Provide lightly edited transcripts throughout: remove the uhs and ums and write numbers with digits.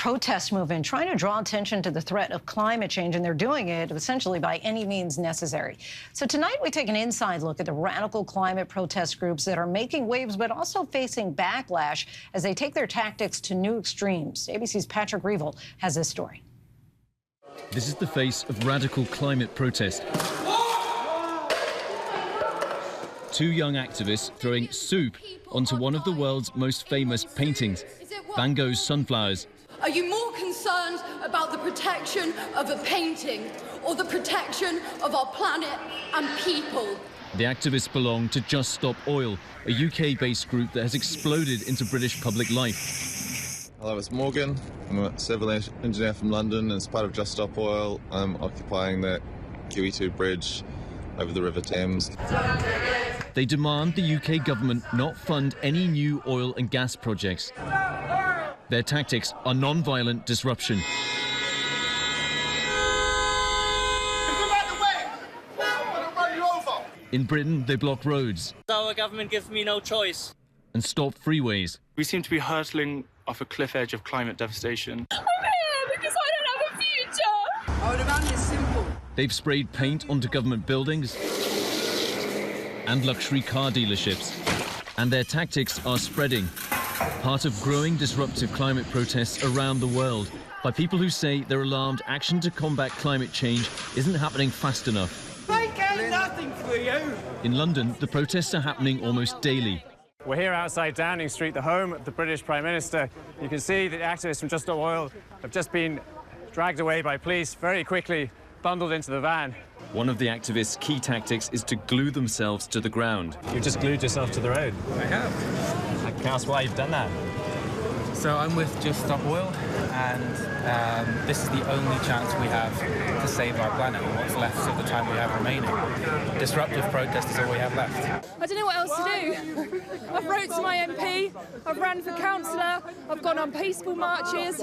protest movement trying to draw attention to the threat of climate change, and they're doing it essentially by any means necessary. So tonight we take an inside look at the radical climate protest groups that are making waves but also facing backlash as they take their tactics to new extremes. ABC's Patrick Reevell has this story. This is the face of radical climate protest. Two young activists throwing soup onto one of the world's most famous paintings, Van Gogh's Sunflowers. Are you more concerned about the protection of a painting or the protection of our planet and people? The activists belong to Just Stop Oil, a UK-based group that has exploded into British public life. Hello, it's Morgan. I'm a civil engineer from London, and as part of Just Stop Oil, I'm occupying the QE2 bridge over the River Thames. They demand the UK government not fund any new oil and gas projects. Their tactics are non-violent disruption. In Britain, they block roads. Our government gives me no choice. And stop freeways. We seem to be hurtling off a cliff edge of climate devastation. I'm here because I don't have a future. Our demand is simple. They've sprayed paint onto government buildings and luxury car dealerships. And their tactics are spreading, part of growing disruptive climate protests around the world by people who say they're alarmed action to combat climate change isn't happening fast enough. They care nothing for you. In London, the protests are happening almost daily. We're here outside Downing Street, the home of the British Prime Minister. You can see that the activists from Just Stop Oil have just been dragged away by police very quickly, bundled into the van. One of the activists' key tactics is to glue themselves to the ground. You've just glued yourself to the road. I have. I can ask why you've done that. So I'm with Just Stop Oil, and this is the only chance we have to save our planet and what's left of the time we have remaining. Disruptive protest is all we have left. I don't know what else to do. I've wrote to my MP, I've ran for councillor, I've gone on peaceful marches,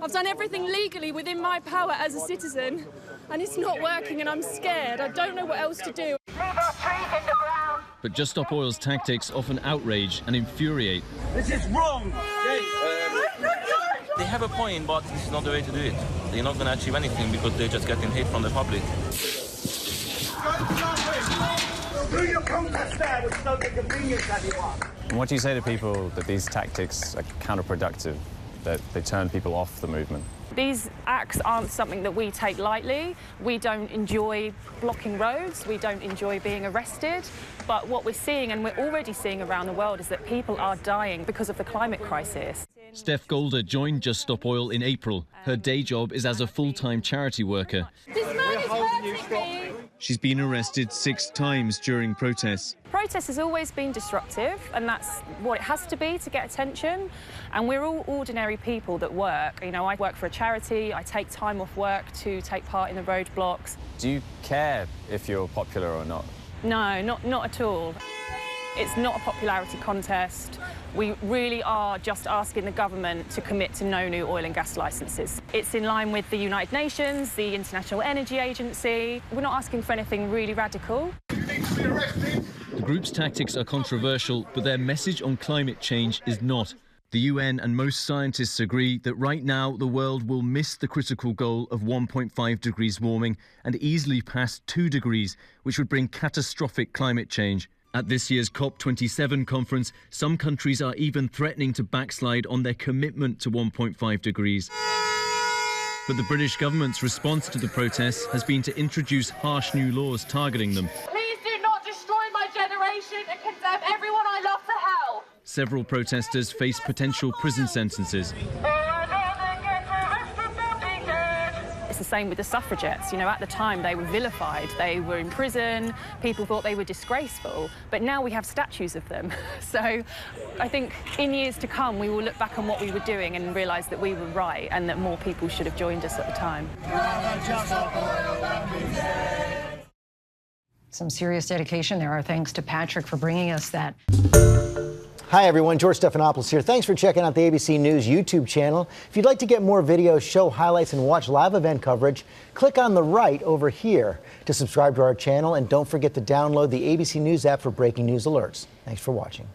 I've done everything legally within my power as a citizen, and it's not working and I'm scared. I don't know what else to do. But Just Stop Oil's tactics often outrage and infuriate. This is wrong! They have a point, but this is not the way to do it. They're not going to achieve anything because they're just getting hate from the public. Do your protest there, which is not the convenience anyone. What do you say to people that these tactics are counterproductive, that they turn people off the movement? These acts aren't something that we take lightly. We don't enjoy blocking roads. We don't enjoy being arrested. But what we're seeing, and we're already seeing around the world, is that people are dying because of the climate crisis. Steph Golder joined Just Stop Oil in April. Her day job is as a full-time charity worker. This man is hurting me. She's been arrested 6 times during protests. Protest has always been disruptive, and that's what it has to be to get attention. And we're all ordinary people that work. You know, I work for a charity. I take time off work to take part in the roadblocks. Do you care if you're popular or not? No, not at all. It's not a popularity contest. We really are just asking the government to commit to no new oil and gas licences. It's in line with the United Nations, the International Energy Agency. We're not asking for anything really radical. The group's tactics are controversial, but their message on climate change is not. The UN and most scientists agree that right now the world will miss the critical goal of 1.5 degrees warming and easily pass 2 degrees, which would bring catastrophic climate change. At this year's COP27 conference, some countries are even threatening to backslide on their commitment to 1.5 degrees. But the British government's response to the protests has been to introduce harsh new laws targeting them. Please do not destroy my generation and condemn everyone I love to hell. Several protesters face potential prison sentences. It's the same with the suffragettes. You know, at the time they were vilified. They were in prison. People thought they were disgraceful. But now we have statues of them. So I think in years to come, we will look back on what we were doing and realise that we were right and that more people should have joined us at the time. Some serious dedication there. Our thanks to Patrick for bringing us that. Hi, everyone. George Stephanopoulos here. Thanks for checking out the ABC News YouTube channel. If you'd like to get more videos, show highlights, and watch live event coverage, click on the right over here to subscribe to our channel. And don't forget to download the ABC News app for breaking news alerts. Thanks for watching.